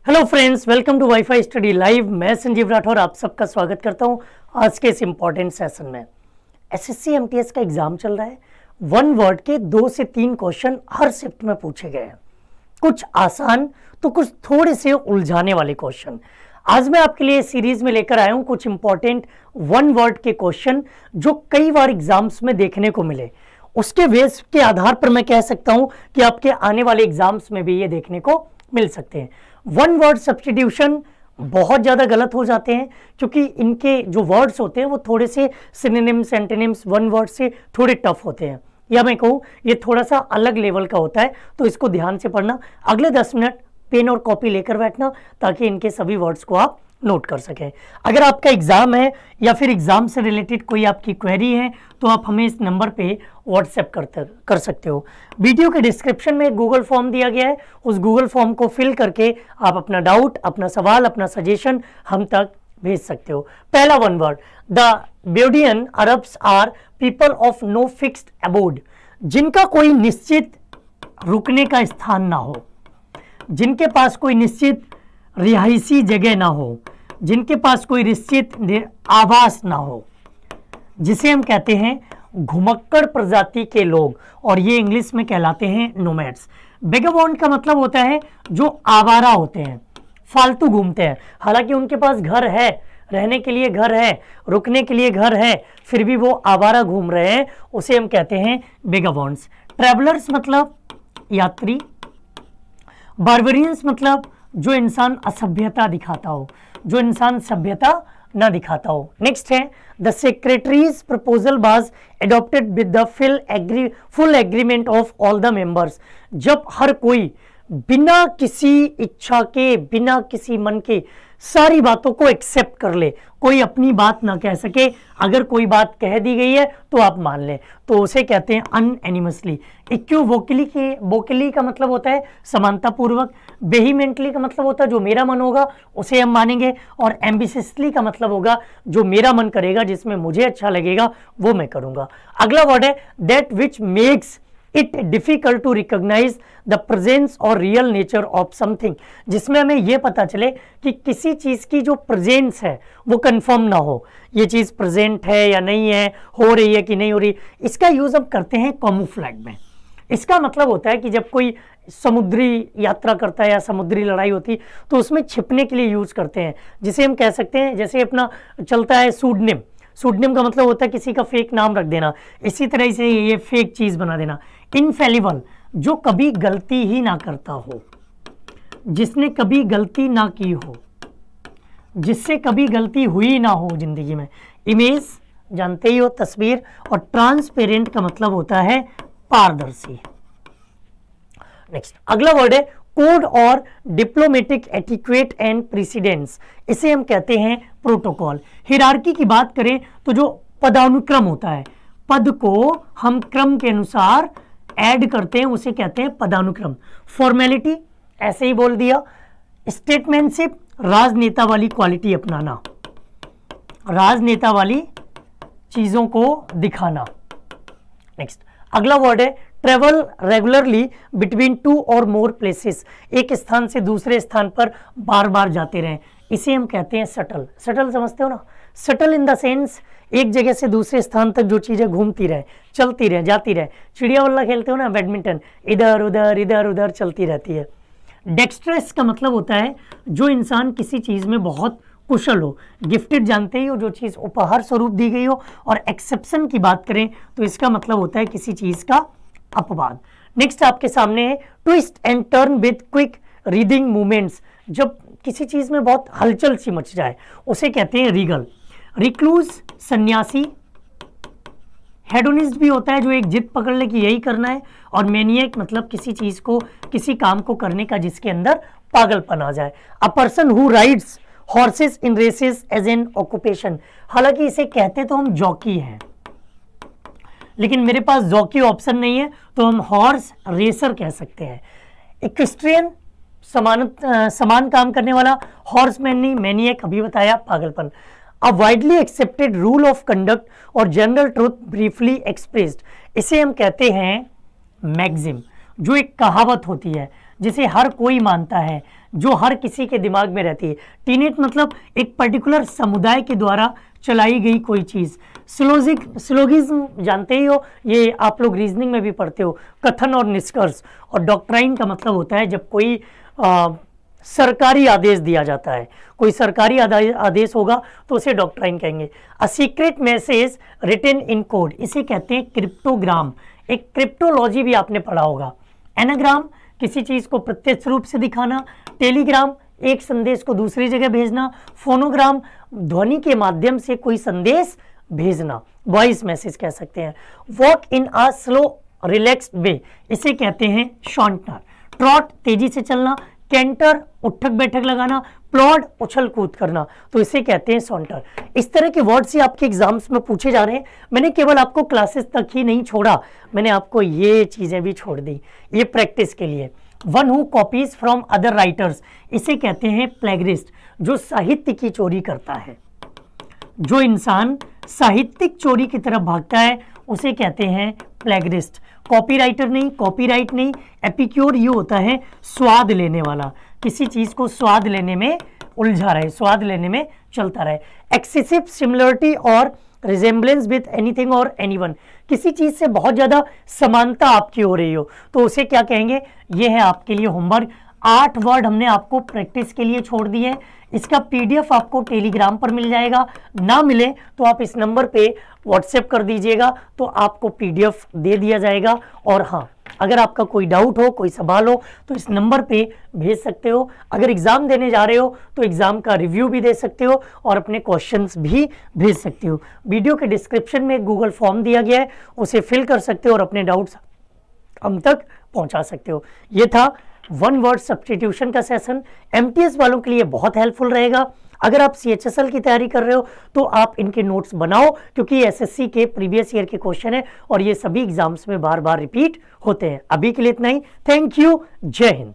Hello friends, welcome to WiFi study live. मैं संजीव राठौर आप सबका स्वागत करता हूं आज के इस इंपॉर्टेंट सेशन में। एसएससी एमटीएस का एग्जाम चल रहा है। वन वर्ड के 2 से 3 क्वेश्चन हर शिफ्ट में पूछे गए हैं, कुछ आसान तो कुछ थोड़े से उलझाने वाले क्वेश्चन। आज मैं आपके लिए सीरीज में लेकर आया हूं कुछ इंपॉर्टेंट वन वर्ड के क्वेश्चन जो कई बार एग्जाम्स में देखने को मिले। उसके बेस के आधार पर मैं कह सकता हूं कि आपके आने वाले एग्जाम्स में भी ये देखने को मिल सकते हैं। वन वर्ड सब्स्टिट्यूशन बहुत ज़्यादा गलत हो जाते हैं क्योंकि इनके जो वर्ड्स होते हैं वो थोड़े से सिनोनिम्स एंटोनिम्स वन वर्ड से थोड़े टफ होते हैं, या मैं कहूँ ये थोड़ा सा अलग लेवल का होता है, तो इसको ध्यान से पढ़ना। अगले 10 मिनट पेन और कॉपी लेकर बैठना ताकि इनके सभी वर्ड्स को आप नोट कर सकें। अगर आपका एग्जाम है या फिर एग्जाम से रिलेटेड कोई आपकी क्वेरी है तो आप हमें इस नंबर पे व्हाट्सएप कर सकते हो। वीडियो के डिस्क्रिप्शन में एक गूगल फॉर्म दिया गया है, उस गूगल फॉर्म को फिल करके आप अपना डाउट, अपना सवाल, अपना सजेशन हम तक भेज सकते हो। पहला one word, the Bedouin Arabs are people of no fixed abode, जिनका कोई निश्चित रुकने का स्थान ना हो, जिनके पास कोई निश्चित रिहायशी जगह ना हो, जिनके पास कोई निश्चित आवास ना हो, जिसे हम कहते हैं घुमक्कड़ प्रजाति के लोग, और ये इंग्लिश में कहलाते हैं नोमैड्स। वेगाबॉन्ड का मतलब होता है जो आवारा होते हैं, फालतू घूमते हैं। हालांकि उनके पास घर है, रहने के लिए घर है, रुकने के लिए घर है, फिर भी वो आवारा घूम रहे हैं, उसे हम कहते हैं वेगाबॉन्ड्स। ट्रैवलर्स मतलब यात्री। बार्बरियंस मतलब जो इंसान असभ्यता दिखाता हो, जो इंसान सभ्यता ना दिखाता हो। नेक्स्ट है the secretaries proposal was adopted with the full agreement of all the members, जब हर कोई बिना किसी इच्छा के, बिना किसी मन के सारी बातों को एक्सेप्ट कर ले, कोई अपनी बात ना कह सके। अगर कोई बात कह दी गई है तो आप मान लें, तो उसे कहते हैं अनएनिमसली। वोकली का मतलब होता है समानता पूर्वक। वेहीमेंटली का मतलब होता है जो मेरा मन होगा उसे हम मानेंगे, और एम्बिशियसली का मतलब होगा जो मेरा मन करेगा, जिसमें मुझे अच्छा लगेगा वो मैं करूंगा। अगला वर्ड है that which makes it difficult to recognise the presence और रियल नेचर ऑफ समथिंग, जिसमें हमें यह पता चले कि किसी चीज की जो प्रेजेंस है वो कंफर्म ना हो, ये चीज प्रेजेंट है या नहीं है, हो रही है कि नहीं हो रही। इसका यूज हम करते हैं कैमोफ्लेज में। इसका मतलब होता है कि जब कोई समुद्री यात्रा करता है या समुद्री लड़ाई होती तो उसमें छिपने के लिए यूज करते हैं, जिसे हम कह सकते हैं, जैसे अपना चलता है सूडनेम। सूडनेम का मतलब होता है किसी का फेक नाम रख देना, इसी तरह से ये फेक चीज बना देना। इनफेलिबल, जो कभी गलती ही ना करता हो, जिसने कभी गलती ना की हो, जिससे कभी गलती हुई ना हो जिंदगी में। इमेज जानते ही हो, तस्वीर। और ट्रांसपेरेंट का मतलब होता है पारदर्शी। नेक्स्ट अगला वर्ड है कोड और डिप्लोमेटिक एटिक्वेट एंड प्रेसिडेंस, इसे हम कहते हैं प्रोटोकॉल। हिरार्की की बात करें तो जो पदानुक्रम होता है, पद को हम क्रम के अनुसार ऐड करते हैं उसे कहते हैं पदानुक्रम। फॉर्मेलिटी ऐसे ही बोल दिया। स्टेटमैनशिप, राजनेता वाली क्वालिटी अपनाना, राजनेता वाली चीजों को दिखाना। नेक्स्ट अगला वर्ड है ट्रेवल रेगुलरली बिटवीन 2 और मोर प्लेसेस, एक स्थान से दूसरे स्थान पर बार बार जाते रहें, इसे हम कहते हैं सटल। सटल समझते हो ना, सटल इन द सेंस एक जगह से दूसरे स्थान तक जो चीजें घूमती रहे, चलती रहे, जाती रहे। चिड़िया वल्ला खेलते हो ना, बैडमिंटन, इधर उधर चलती रहती है। डेक्स्ट्रस का मतलब होता है जो इंसान किसी चीज में बहुत कुशल हो। गिफ्टेड जानते ही हो, जो चीज उपहार स्वरूप दी गई हो। और एक्सेप्शन की बात करें तो इसका मतलब होता है किसी चीज का अपवाद। नेक्स्ट आपके सामने है twist and turn with quick reading movements, जब किसी चीज में बहुत हलचल सी मच जाए उसे कहते हैं रीगल। रिक्लूज सन्यासी। हेडोनिस्ट भी होता है जो एक जिद पकड़ ले कि यही करना है। और मैनिएक मतलब किसी चीज को, किसी काम को करने का जिसके अंदर पागलपन आ जाए। A person who rides horses in races as an occupation, हालांकि इसे कहते तो हम जॉकी हैं, लेकिन मेरे पास जॉकी ऑप्शन नहीं है तो हम हॉर्स रेसर कह सकते हैं। इक्वेस्ट्रियन समान काम करने वाला। हॉर्समैन नहीं, मैनिएक अभी बताया, पागलपन। A widely accepted rule of conduct और जनरल ट्रूथ ब्रीफली एक्सप्रेस्ड, इसे हम कहते हैं मैक्सिम, जो एक कहावत होती है जिसे हर कोई मानता है, जो हर किसी के दिमाग में रहती है। टीनेट मतलब एक पर्टिकुलर समुदाय के द्वारा चलाई गई कोई चीज। सिलोगिज्म जानते ही हो, ये आप लोग रीजनिंग में भी पढ़ते हो, कथन और निष्कर्ष। और डॉक्ट्राइन का मतलब होता है जब कोई सरकारी आदेश दिया जाता है, कोई सरकारी आदेश होगा तो उसे डॉक्ट्राइन कहेंगे। A secret message written in code, इसे कहते हैं क्रिप्टोग्राम। एक क्रिप्टोलॉजी भी आपने पढ़ा होगा। एनाग्राम किसी चीज को प्रत्यक्ष रूप से दिखाना। टेलीग्राम एक संदेश को दूसरी जगह भेजना। फोनोग्राम ध्वनि के माध्यम से कोई संदेश भेजना, वॉइस मैसेज कह सकते हैं। Walk in a slow relaxed way, इसे कहते हैं शॉन्टर। ट्रॉट तेजी से चलना। कैंटर उठक बैठक लगाना। प्लॉड उछल कूद करना, तो इसे कहते हैं सॉन्टर। इस तरह के वर्ड्स ही आपके एग्जाम्स में पूछे जा रहे हैं। मैंने केवल आपको क्लासेस तक ही नहीं छोड़ा, मैंने आपको ये चीजें भी छोड़ दी, ये प्रैक्टिस के लिए। One who copies from other writers, इसे कहते हैं प्लेगरिस्ट, जो साहित्य की चोरी करता है। जो इंसान साहित्यिक चोरी की तरफ भागता है उसे कहते हैं प्लेगरिस्ट। कॉपीराइटर नहीं, कॉपीराइट नहीं। एपिक्योर ये होता है स्वाद लेने वाला, किसी चीज को स्वाद लेने में उलझा रहे, स्वाद लेने में चलता रहे। एक्सेसिव सिमिलरिटी और रिजेम्बलेंस विथ एनीथिंग और एनीवन, किसी चीज से बहुत ज्यादा समानता आपकी हो रही हो तो उसे क्या कहेंगे। ये है आपके लिए होमवर्क। 8 वर्ड हमने आपको प्रैक्टिस के लिए छोड़ दिए। इसका पीडीएफ आपको टेलीग्राम पर मिल जाएगा, ना मिले तो आप इस नंबर पे व्हाट्सएप कर दीजिएगा तो आपको पीडीएफ दे दिया जाएगा। और हाँ, अगर आपका कोई डाउट हो, कोई सवाल हो तो इस नंबर पे भेज सकते हो। अगर एग्जाम देने जा रहे हो तो एग्जाम का रिव्यू भी दे सकते हो और अपने क्वेश्चंस भी भेज सकते हो। वीडियो के डिस्क्रिप्शन में गूगल फॉर्म दिया गया है, उसे फिल कर सकते हो और अपने डाउट्स हम तक पहुंचा सकते हो। ये था वन वर्ड सब्स्टिट्यूशन का सेशन, एमटीएस वालों के लिए बहुत हेल्पफुल रहेगा। अगर आप सीएचएसएल की तैयारी कर रहे हो तो आप इनके नोट्स बनाओ, क्योंकि ये एसएससी के प्रीवियस ईयर के क्वेश्चन है और ये सभी एग्जाम्स में बार बार रिपीट होते हैं। अभी के लिए इतना ही। Thank you. जय हिंद।